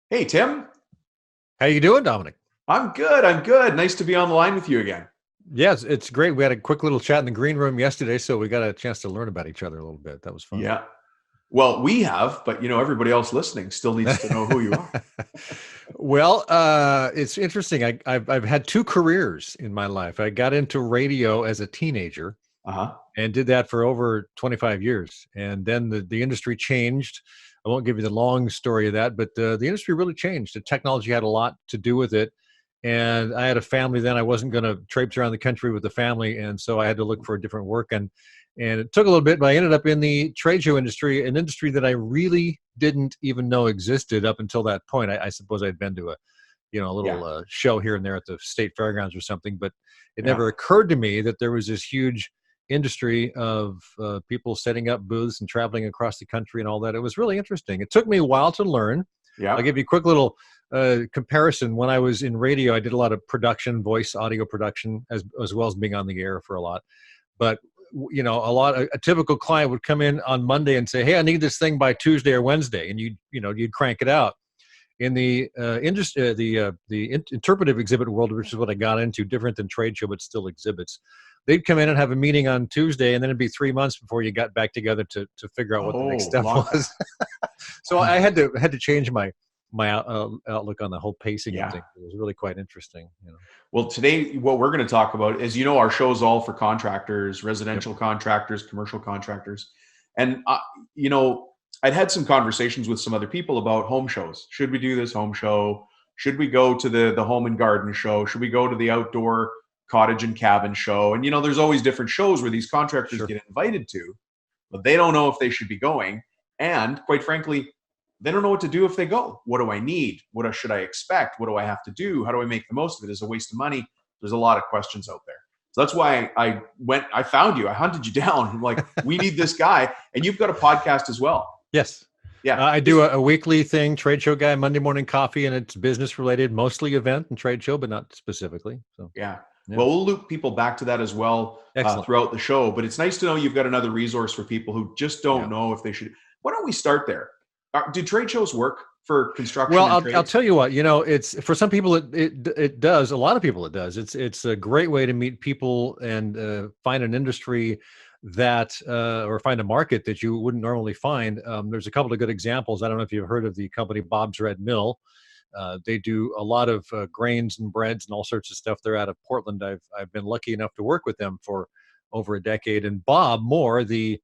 Hey, Tim. How you doing, Dominic? I'm good. I'm good. Nice to be on the line with you again. Yes, it's great. We had a quick little chat in the green room yesterday, so we got a chance to learn about each other a little bit. That was fun. Yeah. Well, we have, but everybody else listening still needs to know who you are. Well, it's interesting. I've had two careers in my life. I got into radio as a teenager Uh-huh. and did that for over 25 years. And then the industry changed. I won't give you the long story of that, but the industry really changed. The technology had a lot to do with it. And I had a family then. I wasn't going to traipse around the country with the family. And so I had to look for a different work. And it took a little bit, but I ended up in the trade show industry, an industry that I really didn't even know existed up until that point. I suppose I'd been to a Yeah. little show here and there at the state fairgrounds or something, but it Yeah. never occurred to me that there was this huge industry of people setting up booths and traveling across the country and all that. It was really interesting. It took me a while to learn. I'll Yeah. give you a quick little comparison. When I was in radio, I did a lot of production, voice, audio production, as well as being on the air for a lot. But a typical client would come in on Monday and say, "Hey, I need this thing by Tuesday or Wednesday," and you'd crank it out. In the industry, the interpretive exhibit world, which is what I got into, different than trade show, but still exhibits. They'd come in and have a meeting on Tuesday, and then it'd be 3 months before you got back together to figure out what the next Oh, step long time. was. So I had to change my outlook on the whole pacing and Yeah. things. It was really quite interesting. Well, today, what we're going to talk about is, our show's all for contractors, Yep. residential contractors, commercial contractors. And, you know, I'd had some conversations with some other people about home shows. Should we do this home show? Should we go to the home and garden show? Should we go to the outdoor cottage and cabin show? And, there's always different shows where these contractors Sure. get invited to, but they don't know if they should be going. And quite frankly, they don't know what to do if they go. What do I need? What should I expect? What do I have to do? How do I make the most of it? Is it a waste of money? There's a lot of questions out there. So that's why I found you. I hunted you down. I'm like, we need this guy. And you've got a podcast as well. Yes. Yeah. I do a weekly thing, trade show guy, Monday morning coffee, and it's business related, mostly event and trade show, but not specifically. So, Yeah. yeah, Well, we'll loop people back to that as well excellent. throughout the show. But it's nice to know you've got another resource for people who just don't Yeah. know if they should. Why don't we start there? Do trade shows work for construction Well, and I'll trades? tell you what. It's for some people it does. A lot of people it does. It's a great way to meet people and find an industry that or find a market that you wouldn't normally find. There's a couple of good examples. I don't know if you've heard of the company Bob's Red Mill. They do a lot of grains and breads and all sorts of stuff. They're out of Portland. I've been lucky enough to work with them for over a decade. And Bob Moore, the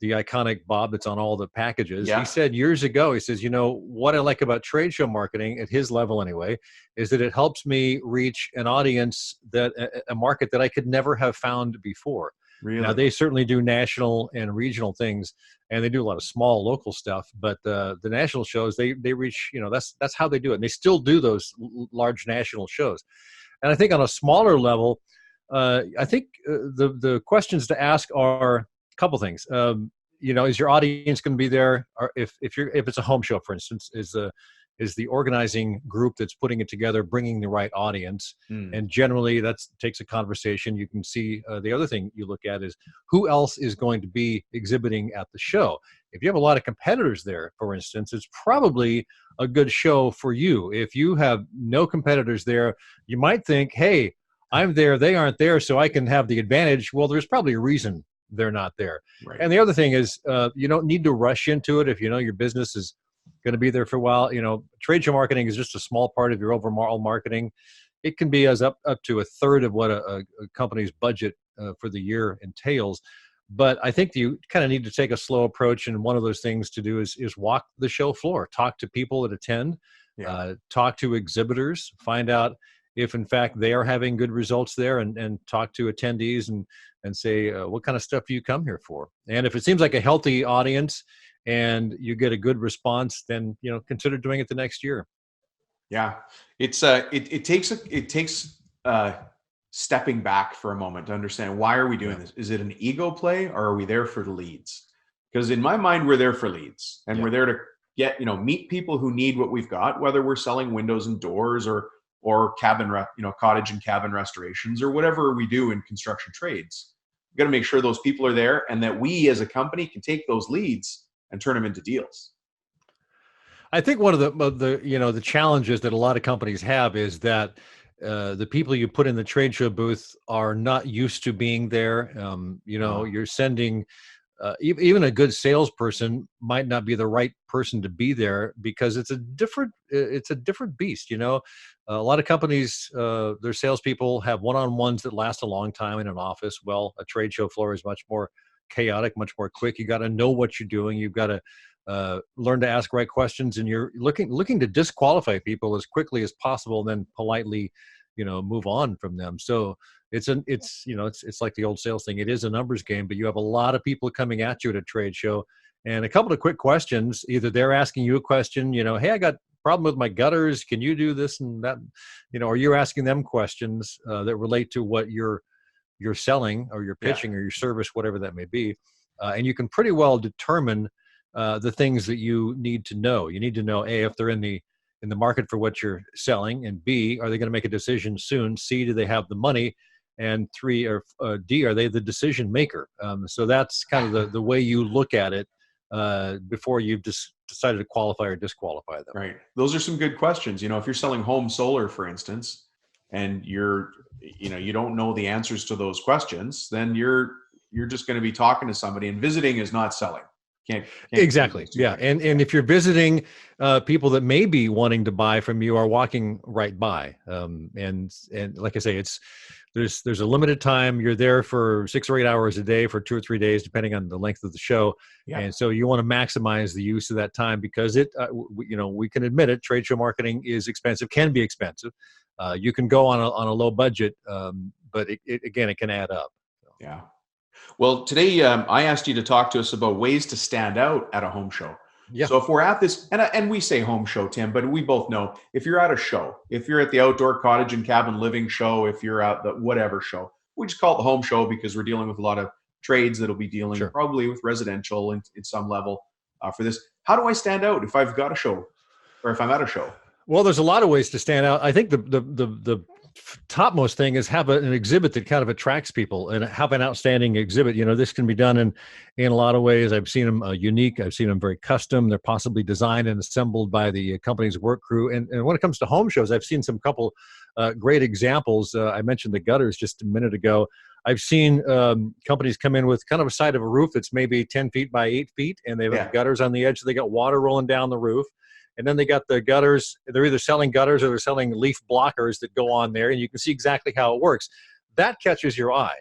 iconic Bob that's on all the packages, he Yeah. said years ago, he says, what I like about trade show marketing at his level anyway, is that it helps me reach an audience that a market that I could never have found before. Now Really? they certainly do national and regional things, and they do a lot of small local stuff. But the national shows, they reach, that's how they do it. And they still do those large national shows. And I think on a smaller level, I think the questions to ask are a couple things. Is your audience going to be there? Or if it's a home show, for instance, is the organizing group that's putting it together bringing the right audience? Hmm. And generally, that takes a conversation. You can see the other thing you look at is who else is going to be exhibiting at the show. If you have a lot of competitors there, for instance, it's probably a good show for you. If you have no competitors there, you might think, hey, I'm there, they aren't there, so I can have the advantage. Well, there's probably a reason they're not there. Right. And the other thing is, you don't need to rush into it if you know your business is going to be there for a while. Trade show marketing is just a small part of your overall marketing. It can be as up to a third of what a company's budget for the year entails. But I think you kind of need to take a slow approach, and one of those things to do is walk the show floor, talk to people that attend, Yeah. talk to exhibitors, find out if in fact they are having good results there, and talk to attendees and say, what kind of stuff do you come here for? And if it seems like a healthy audience and you get a good response, then consider doing it the next year. Yeah. It's it takes stepping back for a moment to understand, why are we doing Yeah, this? Is it an ego play, or are we there for the leads? Because in my mind, we're there for leads, and yeah, we're there to meet people who need what we've got, whether we're selling windows and doors, or cottage and cabin restorations, or whatever we do in construction trades. We've got to make sure those people are there, and that we as a company can take those leads and turn them into deals. I think one of the challenges that a lot of companies have is that the people you put in the trade show booth are not used to being there. You're sending even a good salesperson might not be the right person to be there because it's a different beast. A lot of companies, their salespeople have one-on-ones that last a long time in an office. Well, a trade show floor is much more chaotic, much more quick. You got to know what you're doing. You've got to learn to ask right questions, and you're looking to disqualify people as quickly as possible, and then politely, move on from them. So it's like the old sales thing. It is a numbers game, but you have a lot of people coming at you at a trade show, and a couple of quick questions. Either they're asking you a question, hey, I got a problem with my gutters. Can you do this and that? Or you're asking them questions that relate to what you're selling or you're pitching or your service, whatever that may be. And you can pretty well determine the things that you need to know. You need to know, A, if they're in the market for what you're selling, and B, are they going to make a decision soon? C, do they have the money? And 3, or D, are they the decision maker? So that's kind of the way you look at it before you've decided to qualify or disqualify them. Right. Those are some good questions. If you're selling home solar, for instance, and you don't know the answers to those questions, then you're just going to be talking to somebody, and visiting is not selling. Can't exactly. Yeah. And if you're visiting, people that may be wanting to buy from you are walking right by. And like I say, there's a limited time. You're there for 6 or 8 hours a day for 2 or 3 days, depending on the length of the show. Yeah. And so you want to maximize the use of that time because we can admit it. Trade show marketing is expensive, can be expensive. You can go on a low budget, but it can add up. Yeah. Well, today I asked you to talk to us about ways to stand out at a home show. Yeah. So if we're at this, and we say home show, Tim, but we both know if you're at a show, if you're at the outdoor cottage and cabin living show, if you're at the whatever show, we just call it the home show because we're dealing with a lot of trades that'll be dealing probably with residential in some level for this. How do I stand out if I've got a show or if I'm at a show? Well, there's a lot of ways to stand out. I think the topmost thing is have an exhibit that kind of attracts people and have an outstanding exhibit. This can be done in a lot of ways. I've seen them unique. I've seen them very custom. They're possibly designed and assembled by the company's work crew. And when it comes to home shows, I've seen some couple great examples. I mentioned the gutters just a minute ago. I've seen companies come in with kind of a side of a roof that's maybe 10 feet by 8 feet, and they've got gutters on the edge. So they got water rolling down the roof. And then they got the gutters. They're either selling gutters or they're selling leaf blockers that go on there, and you can see exactly how it works. That catches your eye.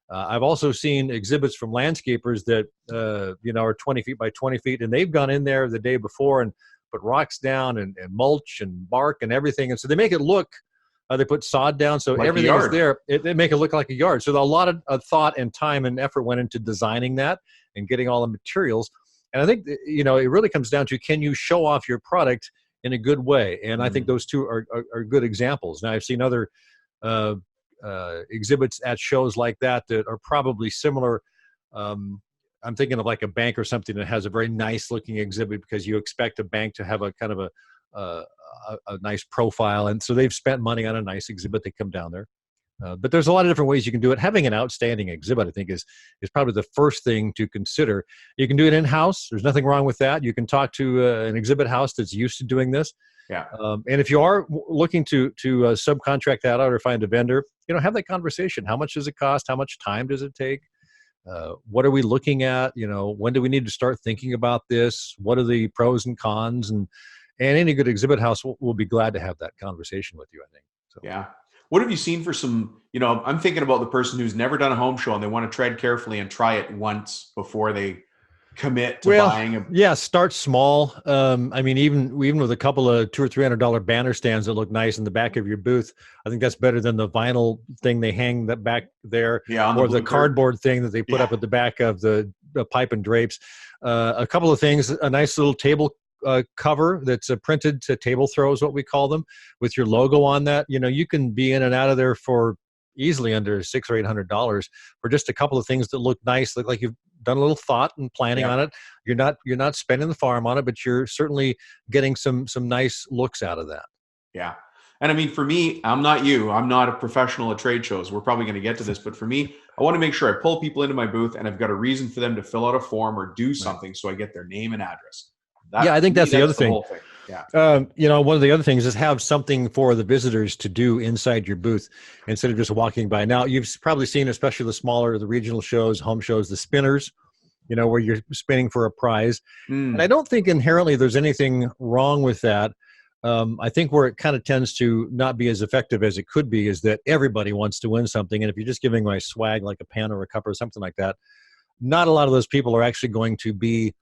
I've also seen exhibits from landscapers that are 20 feet by 20 feet, and they've gone in there the day before and put rocks down and mulch and bark and everything. And so they make it look, they put sod down, so like everything is there. They make it look like a yard. So a lot of thought and time and effort went into designing that and getting all the materials. And I think, it really comes down to, can you show off your product in a good way? And I think those two are good examples. Now, I've seen other exhibits at shows like that are probably similar. I'm thinking of like a bank or something that has a very nice looking exhibit because you expect a bank to have a kind of a nice profile. And so they've spent money on a nice exhibit. They come down there. But there's a lot of different ways you can do it. Having an outstanding exhibit, I think, is probably the first thing to consider. You can do it in-house. There's nothing wrong with that. You can talk to an exhibit house that's used to doing this. Yeah. And if you are looking to subcontract that out or find a vendor, have that conversation. How much does it cost? How much time does it take? What are we looking at? When do we need to start thinking about this? What are the pros and cons? And any good exhibit house will be glad to have that conversation with you, I think. So. Yeah. What have you seen for some, I'm thinking about the person who's never done a home show and they want to tread carefully and try it once before they commit to buying. Start small. Even with a couple of $200 or $300 banner stands that look nice in the back of your booth, I think that's better than the vinyl thing they hang that back there, or the cardboard thing that they put up at the back of the pipe and drapes. A couple of things, a nice little table cover that's printed to table throws, what we call them, with your logo on that. You can be in and out of there for easily under $600 or $800 for just a couple of things that look nice, look like you've done a little thought and planning on it. You're not spending the farm on it, but you're certainly getting some nice looks out of that. Yeah. And for me, I'm not a professional at trade shows. We're probably going to get to this, but for me, I want to make sure I pull people into my booth and I've got a reason for them to fill out a form or do something so I get their name and address. I think that's the other thing. Yeah. One of the other things is have something for the visitors to do inside your booth instead of just walking by. Now, you've probably seen, especially the smaller, the regional shows, home shows, the spinners, where you're spinning for a prize. And I Mm, don't think inherently there's anything wrong with that. I think where it kind of tends to not be as effective as it could be is that everybody wants to win something. And if you're just giving away swag like a pen or a cup or something like that, not a lot of those people are actually going to be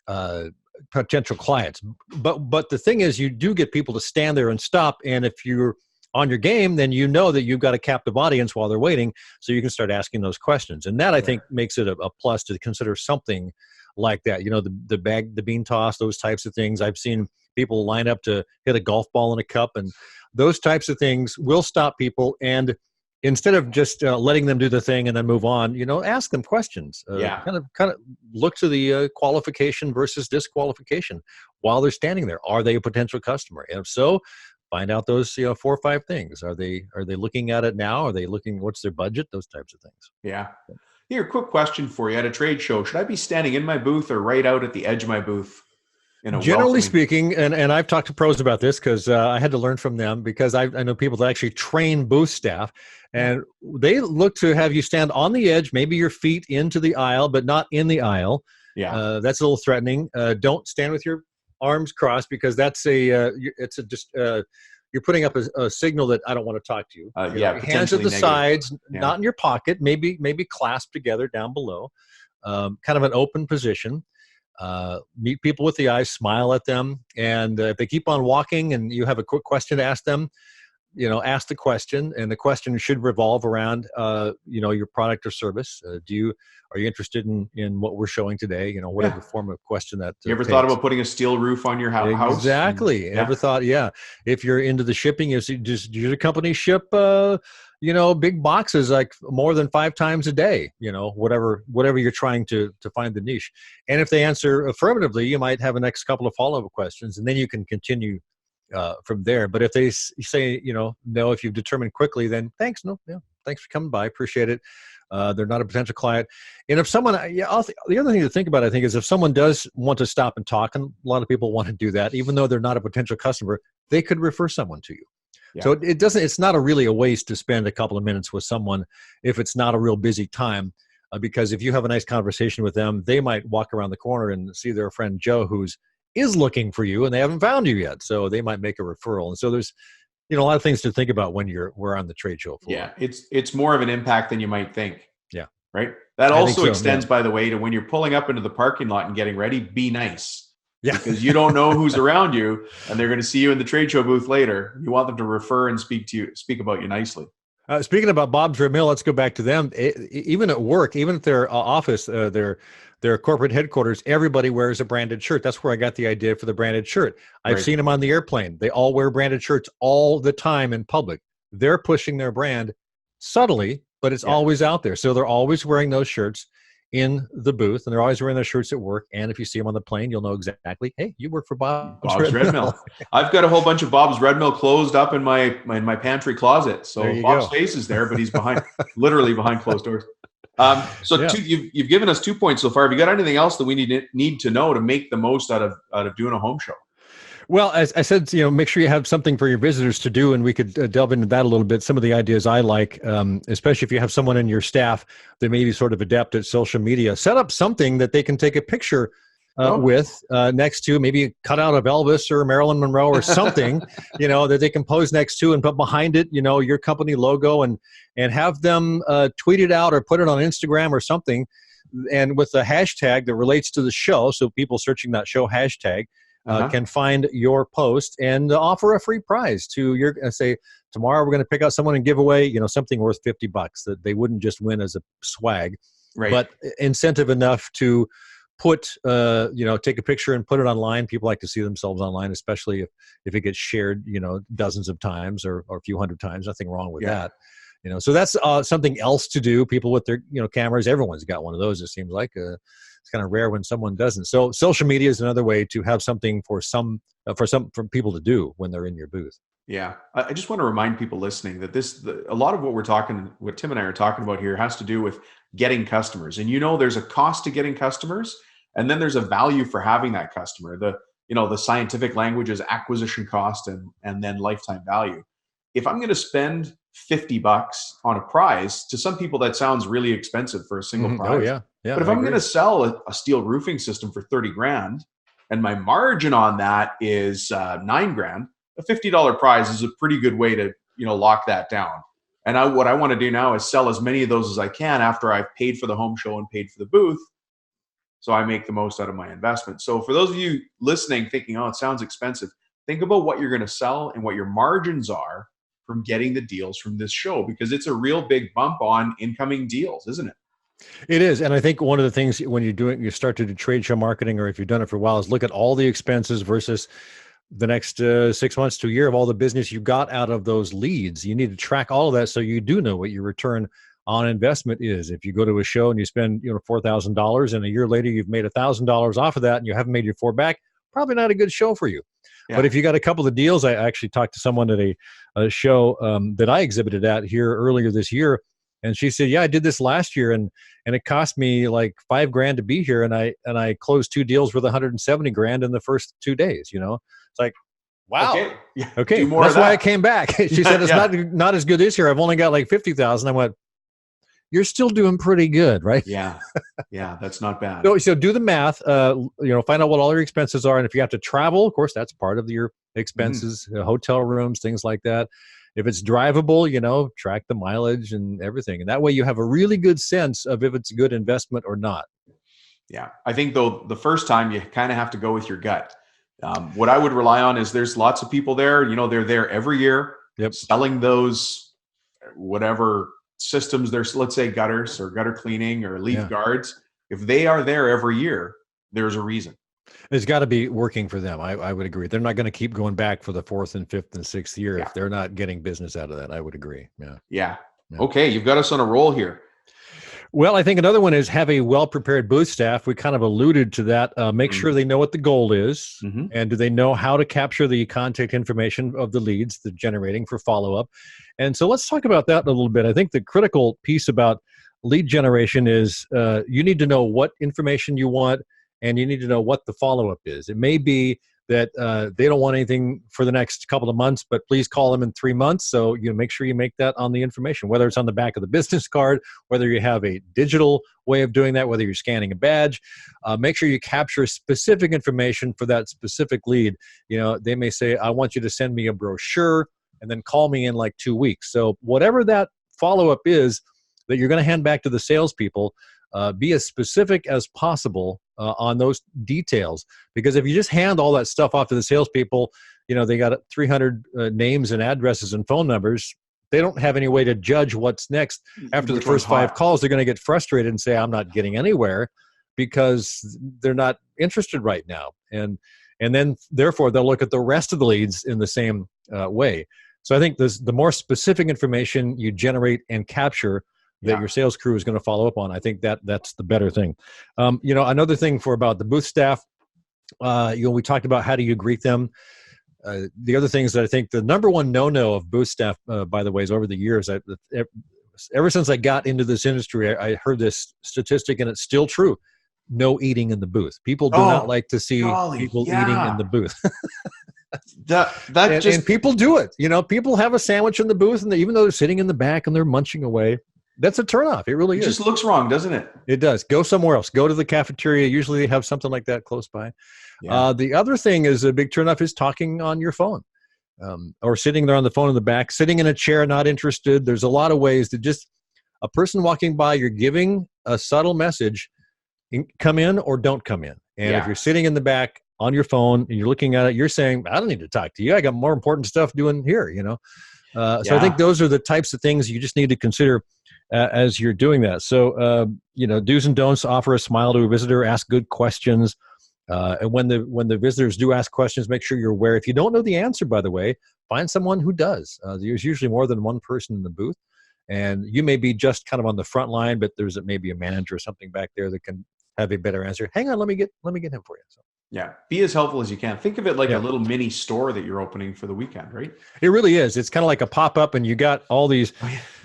uh, potential clients. But the thing is, you do get people to stand there and stop. And if you're on your game, then you know that you've got a captive audience while they're waiting, so you can start asking those questions. And that I yeah. think makes it a plus to consider something like that. The bean toss, those types of things. I've seen people line up to hit a golf ball in a cup, and those types of things will stop people. And instead of just letting them do the thing and then move on, ask them questions. Yeah. Kind of look to the qualification versus disqualification while they're standing there. Are they a potential customer? And if so, find out those 4 or 5 things. Are they looking at it now? Are they looking? What's their budget? Those types of things. Yeah. Here, quick question for you. At a trade show, should I be standing in my booth or right out at the edge of my booth in a Generally welcoming? speaking, and I've talked to pros about this because I had to learn from them, because I know people that actually train booth staff, Yeah. and they look to have you stand on the edge, maybe your feet into the aisle, but not in the aisle. Yeah. That's a little threatening. Don't stand with your arms crossed, because that's you're putting up a signal that I don't want to talk to you. Yeah. Your hands at Potentially the negative. sides, Yeah. not in your pocket, maybe clasped together down below, kind of an open position. Meet people with the eyes, smile at them, and if they keep on walking and you have a quick question to ask them, ask the question, and the question should revolve around your product or service. Are you interested in what we're showing today? Whatever Yeah. form of question that You ever thought takes. about putting a steel roof on your house? Exactly. Yeah. Ever thought? Yeah. If you're into the shipping, does your company ship big boxes like more than 5 times a day? Whatever you're trying to find the niche. And if they answer affirmatively, you might have a next couple of follow-up questions, and then you can continue from there. But if they say no, if you've determined quickly, then thanks. No, yeah, thanks for coming by. Appreciate it. They're not a potential client. And if someone, the other thing to think about, I think, is if someone does want to stop and talk, and a lot of people want to do that, even though they're not a potential customer, they could refer someone to you. Yeah. So it's not really a waste to spend a couple of minutes with someone if it's not a real busy time, because if you have a nice conversation with them, they might walk around the corner and see their friend Joe is looking for you and they haven't found you yet. So they might make a referral. And so there's, a lot of things to think about when we're on the trade show floor. Yeah. It's more of an impact than you might think. Yeah. Right. That I think also so, extends, yeah. by the way, to when you're pulling up into the parking lot and getting ready, be nice. Yeah. Because you don't know who's around you, and they're going to see you in the trade show booth later. You want them to refer and speak about you nicely. Speaking about Bob's Red Mill, let's go back to them. Even at work, even at their office, their corporate headquarters, everybody wears a branded shirt. That's where I got the idea for the branded shirt. I've Right. seen them on the airplane. They all wear branded shirts all the time in public. They're pushing their brand subtly, but it's Yeah. always out there. So they're always wearing those shirts in the booth, and they're always wearing those shirts at work. And if you see them on the plane, you'll know exactly, hey, you work for Bob's Red Mill. I've got a whole bunch of Bob's Red Mill closed up in my pantry closet. So Bob's face is there, but he's literally behind closed doors. Yeah. You've given us 2 points so far. Have you got anything else that we need to know to make the most out of doing a home show? Well, as I said, make sure you have something for your visitors to do, and we could delve into that a little bit. Some of the ideas I like, especially if you have someone in your staff that may be sort of adept at social media, set up something that they can take a picture with next to, maybe cut out of Elvis or Marilyn Monroe or something, that they can pose next to and put behind it, your company logo, and have them tweet it out or put it on Instagram or something, and with a hashtag that relates to the show, so people searching that show hashtag can find your post and offer a free prize to your, say, tomorrow we're going to pick out someone and give away, something worth $50 that they wouldn't just win as a swag, right, but incentive enough to put, take a picture and put it online. People like to see themselves online, especially if it gets shared, dozens of times or a few hundred times. Nothing wrong with that. So that's something else to do. People with their, cameras, everyone's got one of those, it seems like. It's kind of rare when someone doesn't. So social media is another way to have something for people to do when they're in your booth. Yeah. I just want to remind people listening that a lot of what Tim and I are talking about here has to do with getting customers. And there's a cost to getting customers, and then there's a value for having that customer. the scientific language is acquisition cost and then lifetime value. If I'm going to spend $50 on a prize, to some people that sounds really expensive for a single prize. Oh yeah, yeah. But if I'm going to sell a steel roofing system for 30 grand, and my margin on that is $9 grand, a $50 prize is a pretty good way to lock that down. And what I want to do now is sell as many of those as I can after I've paid for the home show and paid for the booth, so I make the most out of my investment. So for those of you listening thinking, oh, it sounds expensive, think about what you're going to sell and what your margins are from getting the deals from this show, because it's a real big bump on incoming deals, isn't it? It is. And I think one of the things when you start to do trade show marketing, or if you've done it for a while, is look at all the expenses versus the next 6 months to a year of all the business you got out of those leads. You need to track all of that so you do know what your return on investment is. If you go to a show and you spend $4,000 and a year later you've made $1,000 off of that and you haven't made your $4,000 back, probably not a good show for you. Yeah. But if you got a couple of deals, I actually talked to someone at a show that I exhibited at here earlier this year, and she said, yeah, I did this last year and it cost me like $5 grand to be here, and I closed 2 deals worth 170 grand in the first 2 days. It's like, wow. Okay. That's why I came back. She said, it's not as good this year. I've only got like 50,000. I went, you're still doing pretty good, right? Yeah. Yeah. That's not bad. So do the math, find out what all your expenses are. And if you have to travel, of course, that's part of your expenses, hotel rooms, things like that. If it's drivable, track the mileage and everything. And that way you have a really good sense of if it's a good investment or not. Yeah. I think though, the first time you kind of have to go with your gut. What I would rely on is there's lots of people there, they're there every year selling those, whatever systems there's, let's say gutters or gutter cleaning or leaf guards. If they are there every year, there's a reason. It's got to be working for them. I would agree. They're not going to keep going back for the 4th and 5th and 6th year if they're not getting business out of that. I would agree. Yeah. Okay. You've got us on a roll here. Well, I think another one is have a well-prepared booth staff. We kind of alluded to that. Make sure they know what the goal is, and do they know how to capture the contact information of the leads they're generating for follow-up. And so let's talk about that a little bit. I think the critical piece about lead generation is you need to know what information you want, and you need to know what the follow-up is. It may be that they don't want anything for the next couple of months, but please call them in 3 months. So make sure you make that on the information, whether it's on the back of the business card, whether you have a digital way of doing that, whether you're scanning a badge. Make sure you capture specific information for that specific lead. They may say, I want you to send me a brochure and then call me in like 2 weeks. So whatever that follow-up is that you're going to hand back to the salespeople, be as specific as possible on those details, because if you just hand all that stuff off to the salespeople, they got 300 names and addresses and phone numbers. They don't have any way to judge what's next. After the first 5 calls, they're going to get frustrated and say, I'm not getting anywhere, because they're not interested right now. And then therefore they'll look at the rest of the leads in the same way. So I think the more specific information you generate and capture that your sales crew is going to follow up on, I think that's the better thing. Another thing about the booth staff, we talked about how do you greet them. The other things that I think the number one no-no of booth staff, by the way, is over the years, ever since I got into this industry, I heard this statistic, and it's still true. No eating in the booth. People do not like to see people eating in the booth. And people do it. People have a sandwich in the booth, and even though they're sitting in the back and they're munching away, that's a turnoff. It really is. It just looks wrong, doesn't it? It does. Go somewhere else. Go to the cafeteria. Usually they have something like that close by. Yeah. The other thing is a big turnoff is talking on your phone, or sitting there on the phone in the back, sitting in a chair, not interested. There's a lot of ways to just a person walking by, you're giving a subtle message, come in or don't come in. And if you're sitting in the back on your phone and you're looking at it, you're saying, I don't need to talk to you. I got more important stuff doing here, So I think those are the types of things you just need to consider as you're doing that. So, do's and don'ts: offer a smile to a visitor, ask good questions. And when the visitors do ask questions, make sure you're aware. If you don't know the answer, by the way, find someone who does. There's usually more than one person in the booth, and you may be just kind of on the front line, but there's maybe a manager or something back there that can have a better answer. Hang on, let me get him for you. So. Yeah, be as helpful as you can. Think of it like a little mini store that you're opening for the weekend, right? It really is. It's kind of like a pop-up, and you got all these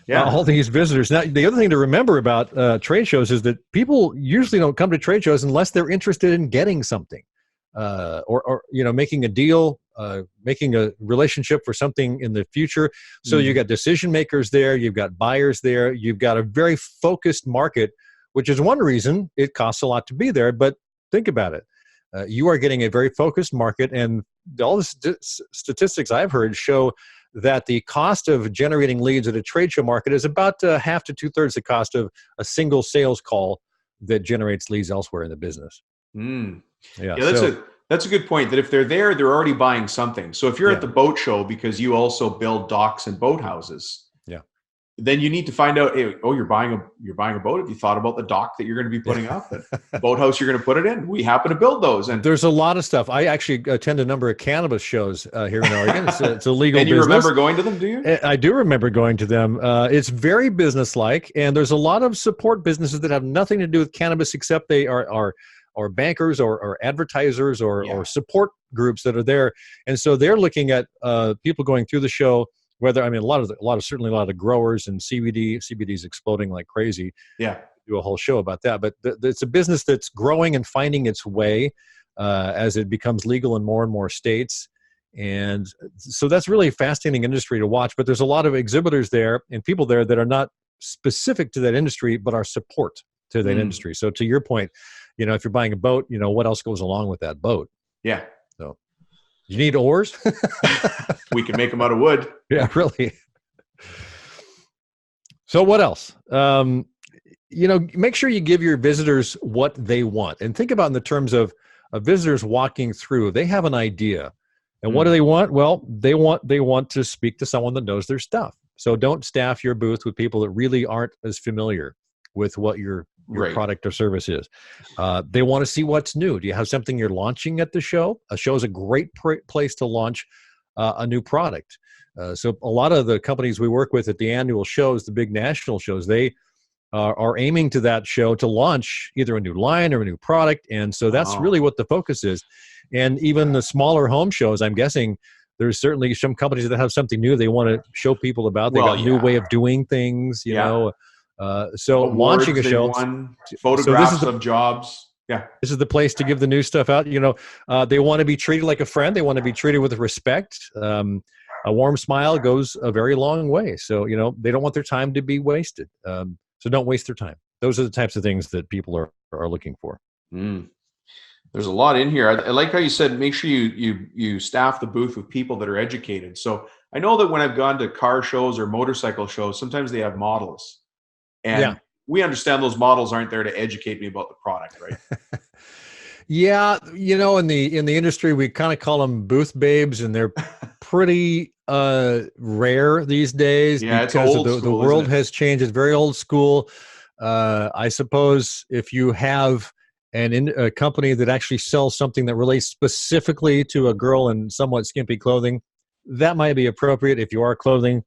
all these visitors. Now, the other thing to remember about trade shows is that people usually don't come to trade shows unless they're interested in getting something. or making a deal, making a relationship for something in the future. So you got decision makers there, you've got buyers there, you've got a very focused market, which is one reason it costs a lot to be there. But think about it. You are getting a very focused market, and all the statistics I've heard show that the cost of generating leads at a trade show market is about half to two-thirds the cost of a single sales call that generates leads elsewhere in the business. Yeah, that's a good point, that if they're there, they're already buying something. So if you're at the boat show because you also build docks and boathouses, then you need to find out, hey, you're buying a boat. Have you thought about the dock that you're going to be putting up, the boathouse you're going to put it in? We happen to build those. And there's a lot of stuff. I actually attend a number of cannabis shows here in Oregon. It's a legal and you business. Remember going to them, do you? I do remember going to them. It's very business-like, and there's a lot of support businesses that have nothing to do with cannabis except they are bankers or advertisers or support groups that are there. And so they're looking at people going through the show, certainly a lot of growers, and CBD is exploding like crazy. Yeah. Do a whole show about that. But it's a business that's growing and finding its way as it becomes legal in more and more states. And so that's really a fascinating industry to watch. But there's a lot of exhibitors there and people there that are not specific to that industry, but are support to that industry. So to your point, if you're buying a boat, what else goes along with that boat? Yeah. So you need oars? We can make them out of wood. Yeah, really. So what else? Make sure you give your visitors what they want, and think about in the terms of visitors walking through. They have an idea, and what do they want? Well, they want to speak to someone that knows their stuff. So don't staff your booth with people that really aren't as familiar with what your product or service is. They want to see what's new. Do you have something you're launching at the show? A show is a great place to launch a new product. So a lot of the companies we work with at the annual shows, the big national shows, they are aiming to that show to launch either a new line or a new product. And so that's really what the focus is. And even the smaller home shows, I'm guessing there's certainly some companies that have something new they want to show people about. They got a new way of doing things, you know. So Awards launching a show, photographs of jobs. Yeah. This is the place to give the new stuff out. They want to be treated like a friend. They want to be treated with respect. A warm smile goes a very long way. So, they don't want their time to be wasted. So don't waste their time. Those are the types of things that people are looking for. There's a lot in here. I like how you said, make sure you staff the booth with people that are educated. So I know that when I've gone to car shows or motorcycle shows, sometimes they have models. And we understand those models aren't there to educate me about the product, right? Yeah, in the industry, we kind of call them booth babes, and they're pretty rare these days because the world has changed. It's very old school. I suppose if you have a company that actually sells something that relates specifically to a girl in somewhat skimpy clothing, that might be appropriate if you are a clothing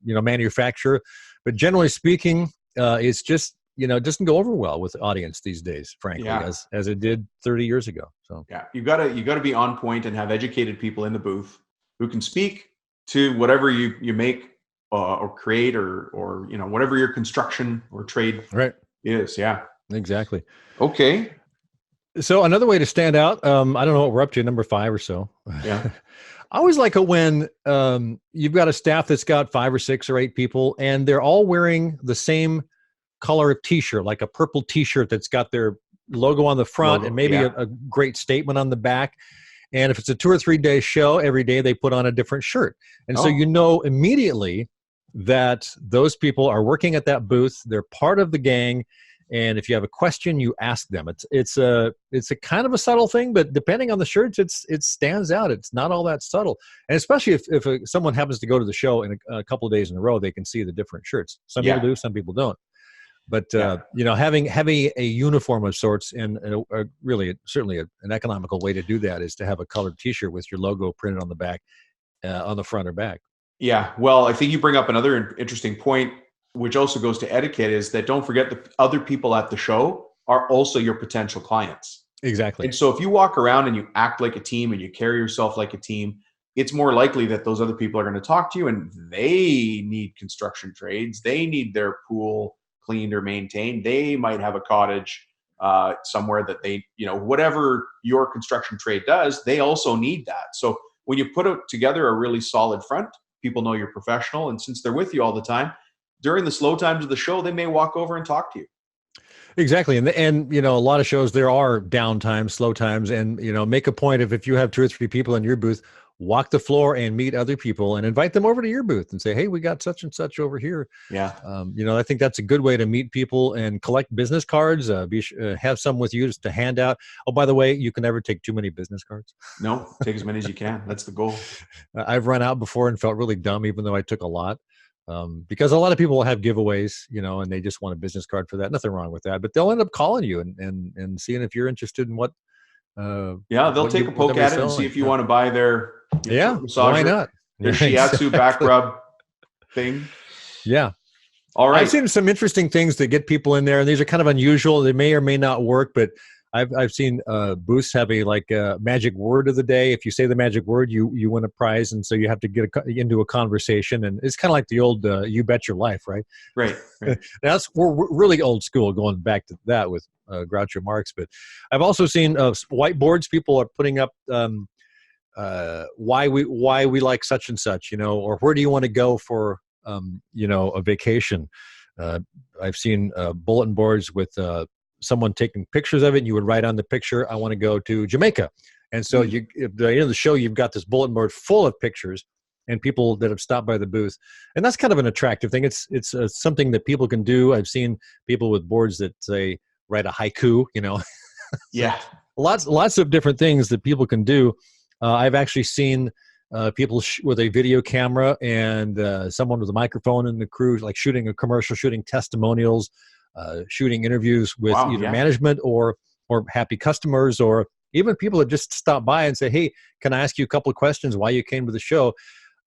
manufacturer. But generally speaking, it's just doesn't go over well with the audience these days, frankly, as it did 30 years ago. So you gotta be on point and have educated people in the booth who can speak to whatever you make or create or whatever your construction or trade is. Yeah, exactly. Okay. So another way to stand out, I don't know what we're up to, number 5 or so. Yeah. I always like it when you've got a staff that's got 5 or 6 or 8 people, and they're all wearing the same color of T-shirt, like a purple T-shirt that's got their logo on the front and maybe a great statement on the back. And if it's a 2 or 3 day show, every day they put on a different shirt. And so immediately that those people are working at that booth. They're part of the gang. And if you have a question, you ask them. It's a kind of a subtle thing, but depending on the shirts, it stands out. It's not all that subtle. And especially if someone happens to go to the show in a couple of days in a row, they can see the different shirts. Some people do, some people don't. But having a uniform of sorts, and certainly an economical way to do that is to have a colored T-shirt with your logo printed on the back, on the front or back. Yeah. Well, I think you bring up another interesting point, which also goes to etiquette, is that don't forget the other people at the show are also your potential clients. Exactly. And so if you walk around and you act like a team and you carry yourself like a team, it's more likely that those other people are going to talk to you, and they need construction trades. They need their pool cleaned or maintained. They might have a cottage somewhere that they, whatever your construction trade does, they also need that. So when you put together a really solid front, people know you're professional. And since they're with you all the time, during the slow times of the show, they may walk over and talk to you. Exactly. And a lot of shows, there are down times, slow times, and, make a point of, if you have 2 or 3 people in your booth, walk the floor and meet other people and invite them over to your booth and say, hey, we got such and such over here. Yeah. I think that's a good way to meet people and collect business cards, have some with you just to hand out. Oh, by the way, you can never take too many business cards. No, take as many as you can. That's the goal. I've run out before and felt really dumb, even though I took a lot. Because a lot of people will have giveaways, and they just want a business card for that. Nothing wrong with that, but they'll end up calling you and seeing if you're interested in what. They'll take a poke at it and see if you want to buy their massager, why not? Their shiatsu back rub thing. Yeah. All right. I've seen some interesting things that get people in there, and these are kind of unusual. They may or may not work, but I've seen booths have a magic word of the day. If you say the magic word, you win a prize, and so you have to get into a conversation. And it's kind of like the old "You Bet Your Life," right? Right. We're really old school, going back to that with Groucho Marx. But I've also seen whiteboards. People are putting up why we like such and such, or where do you want to go for a vacation. I've seen bulletin boards with someone taking pictures of it, and you would write on the picture, I want to go to Jamaica. And so at the end of the show, you've got this bulletin board full of pictures and people that have stopped by the booth. And that's kind of an attractive thing. It's something that people can do. I've seen people with boards that say, write a haiku, Yeah. Lots of different things that people can do. I've actually seen people with a video camera and someone with a microphone in the crew, like shooting a commercial, shooting testimonials, shooting interviews with management or happy customers, or even people that just stop by and say, hey, can I ask you a couple of questions why you came to the show?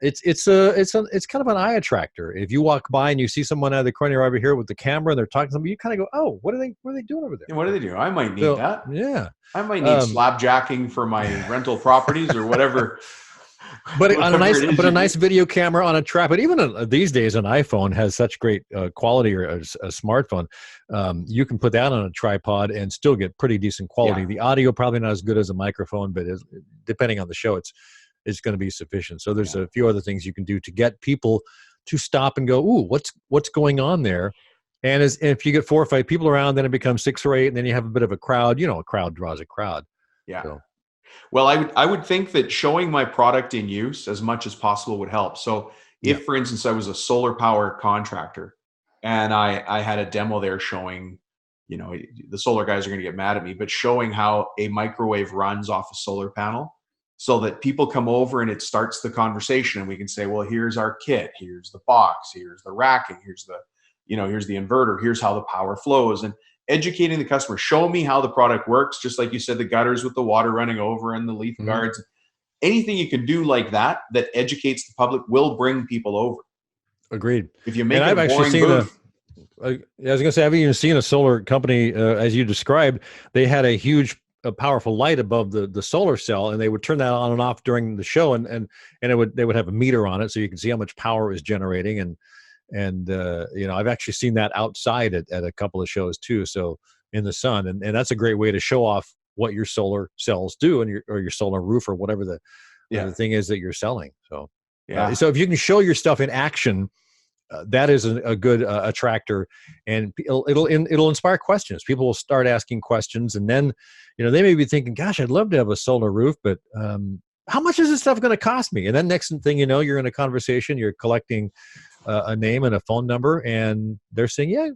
It's kind of an eye attractor. If you walk by and you see someone out of the corner over here with the camera and they're talking to somebody, you kind of go, oh, what are they doing over there? Yeah, what do they do? I might need that. Yeah. I might need slapjacking for my rental properties or whatever. But a nice video camera on a tripod. Even these days, an iPhone has such great quality, or a smartphone. You can put that on a tripod and still get pretty decent quality. Yeah. The audio probably not as good as a microphone, but depending on the show, it's going to be sufficient. So there's a few other things you can do to get people to stop and go, ooh, what's going on there? And if you get 4 or 5 people around, then it becomes 6 or 8, and then you have a bit of a crowd. A crowd draws a crowd. Yeah. So. Well, I would think that showing my product in use as much as possible would help. So if, for instance, I was a solar power contractor and I had a demo there showing, the solar guys are going to get mad at me, but showing how a microwave runs off a solar panel so that people come over and it starts the conversation, and we can say, well, here's our kit, here's the box, here's the racking, here's the inverter, here's how the power flows, and educating the customer. Show me how the product works, just like you said, the gutters with the water running over and the leaf guards. Anything you can do like that educates the public will bring people over. Agreed. If you make it a boring booth. I was going to say, I've even seen a solar company, as you described, they had a huge, powerful light above the solar cell, and they would turn that on and off during the show, and they would have a meter on it so you can see how much power it was generating. And I've actually seen that outside at a couple of shows too. So in the sun, and that's a great way to show off what your solar cells do, and your solar roof, or whatever the thing is that you're selling. So so if you can show your stuff in action, that is a good attractor, and it'll inspire questions. People will start asking questions, and then they may be thinking, gosh, I'd love to have a solar roof, but how much is this stuff going to cost me? And then next thing you know, you're in a conversation, you're collecting a name and a phone number, and they're saying, yeah,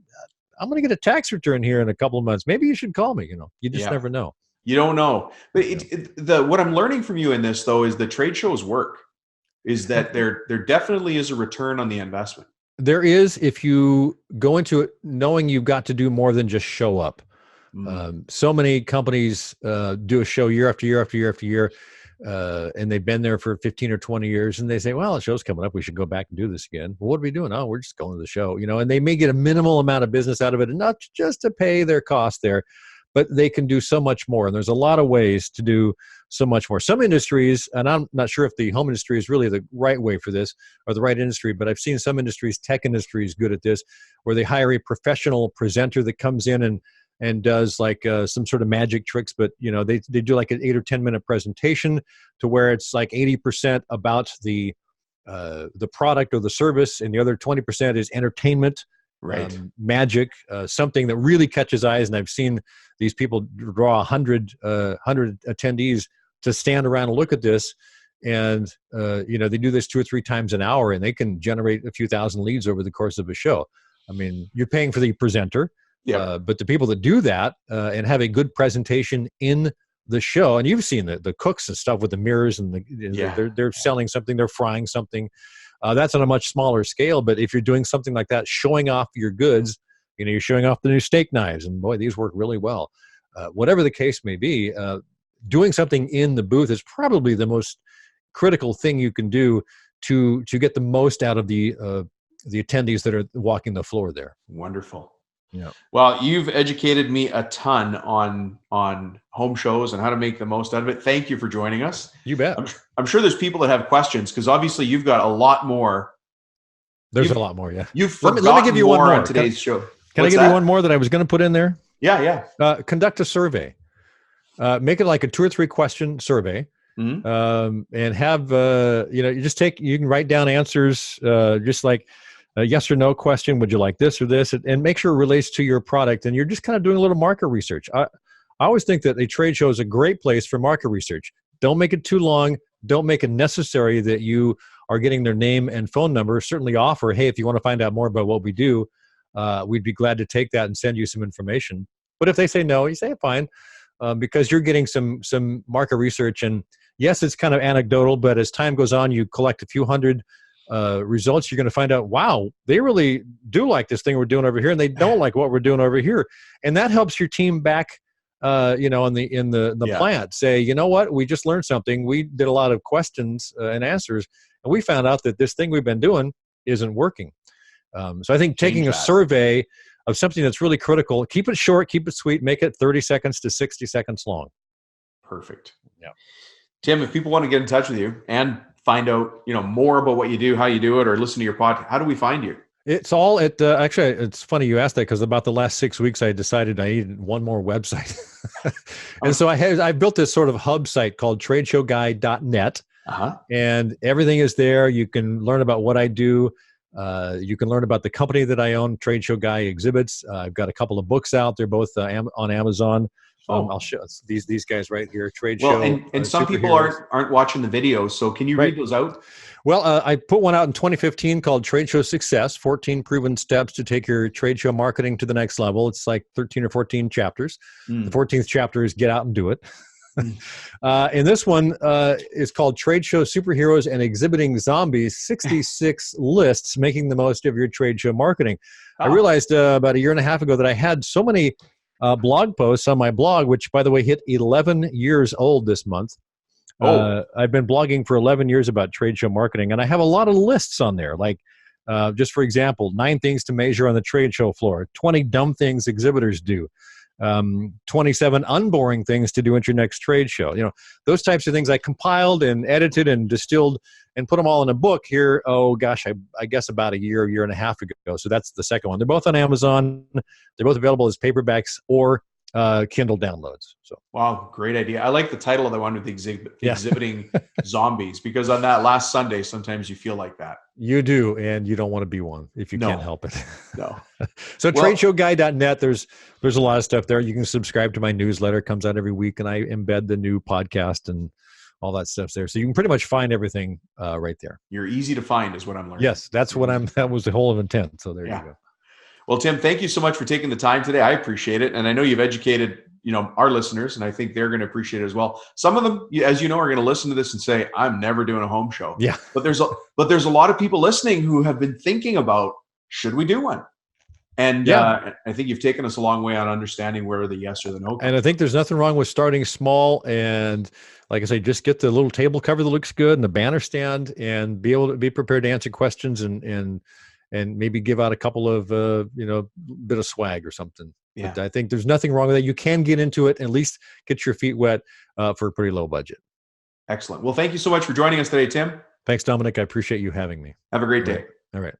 I'm going to get a tax return here in a couple of months. Maybe you should call me. You just never know. You don't know. But what I'm learning from you in this, though, is the trade shows work, is that there definitely is a return on the investment. There is, if you go into it knowing you've got to do more than just show up. So many companies do a show year after year after year after year, and they've been there for 15 or 20 years, and they say, well, the show's coming up, we should go back and do this again. Well, what are we doing? Oh, we're just going to the show, and they may get a minimal amount of business out of it, and not just to pay their cost there, but they can do so much more. And there's a lot of ways to do so much more. Some industries, and I'm not sure if the home industry is really the right way for this, or the right industry, but I've seen some industries, tech industries, good at this, where they hire a professional presenter that comes in and does like some sort of magic tricks, but they do like an 8 or 10 minute presentation to where it's like 80% about the product or the service, and the other 20% is entertainment, Right. magic, something that really catches eyes. And I've seen these people draw 100 attendees to stand around and look at this. And, they do this 2 or 3 times an hour, and they can generate a few thousand leads over the course of a show. I mean, you're paying for the presenter, but the people that do that and have a good presentation in the show, and you've seen the cooks and stuff with the mirrors, and they're selling something, they're frying something. That's on a much smaller scale, but if you're doing something like that, showing off your goods, you're showing off the new steak knives, and boy, these work really well. Whatever the case may be, doing something in the booth is probably the most critical thing you can do to get the most out of the attendees that are walking the floor there. Wonderful. Yeah. Well, you've educated me a ton on home shows and how to make the most out of it. Thank you for joining us. You bet. I'm sure there's people that have questions, because obviously you've got a lot more. There's a lot more. Yeah. You've let me give you one more on today's show. Can I give you one more that I was going to put in there? Yeah. Conduct a survey. Make it like a 2 or 3 question survey. And have you can write down answers, just like a yes or no question. Would you like this or this? And make sure it relates to your product. And you're just kind of doing a little market research. I always think that a trade show is a great place for market research. Don't make it too long. Don't make it necessary that you are getting their name and phone number. Certainly offer, hey, if you want to find out more about what we do, we'd be glad to take that and send you some information. But if they say no, you say fine, because you're getting some market research. And yes, it's kind of anecdotal, but as time goes on, you collect a few hundred results, you're going to find out, wow, they really do like this thing we're doing over here, and they don't like what we're doing over here. And that helps your team back, in the plant. Say, you know what, we just learned something. We did a lot of questions and answers, and we found out that this thing we've been doing isn't working. So I think taking a survey of something that's really critical, keep it short, keep it sweet, make it 30 seconds to 60 seconds long. Perfect. Yeah. Tim, if people want to get in touch with you and find out, more about what you do, how you do it, or listen to your podcast, how do we find you? It's all at, actually, it's funny you asked that, because about the last 6 weeks, I decided I needed one more website. And so I built this sort of hub site called tradeshowguy.net. And everything is there. You can learn about what I do. You can learn about the company that I own, Trade Show Guy Exhibits. I've got a couple of books out. They're both on Amazon. I'll show these guys right here. Trade Show. And some people aren't watching the video, so can you read those out? Well, I put one out in 2015 called Trade Show Success: 14 Proven Steps to Take Your Trade Show Marketing to the Next Level. It's like 13 or 14 chapters. The 14th chapter is Get Out and Do It. And this one is called Trade Show Superheroes and Exhibiting Zombies: 66 Lists Making the Most of Your Trade Show Marketing. I realized about a year and a half ago that I had so many blog posts on my blog, which, by the way, hit 11 years old this month. I've been blogging for 11 years about trade show marketing, and I have a lot of lists on there. Like, just for example, 9 things to measure on the trade show floor, 20 dumb things exhibitors do, 27 unboring things to do at your next trade show. Those types of things I compiled and edited and distilled and put them all in a book here. Oh gosh, I guess about a year and a half ago. So that's the second one. They're both on Amazon. They're both available as paperbacks or Kindle downloads. So wow, great idea. I like the title of the one with the exhibiting zombies, because on that last Sunday, sometimes you feel like that. You do, and you don't want to be one if you can't help it. No. So tradeshowguy.net, there's a lot of stuff there. You can subscribe to my newsletter. It comes out every week, and I embed the new podcast and all that stuff's there. So you can pretty much find everything right there. You're easy to find is what I'm learning. Yes, that was the whole intent. So there you go. Well, Tim, thank you so much for taking the time today. I appreciate it. And I know you've educated, our listeners, and I think they're going to appreciate it as well. Some of them, as you know, are going to listen to this and say, I'm never doing a home show. Yeah. But there's a lot of people listening who have been thinking about, should we do one? And I think you've taken us a long way on understanding where the yes or the no comes. And I think there's nothing wrong with starting small, and like I say, just get the little table cover that looks good and the banner stand, and be able to be prepared to answer questions and maybe give out a couple of, bit of swag or something. Yeah. But I think there's nothing wrong with that. You can get into it and at least get your feet wet for a pretty low budget. Excellent. Well, thank you so much for joining us today, Tim. Thanks, Dominic. I appreciate you having me. Have a great day. All right.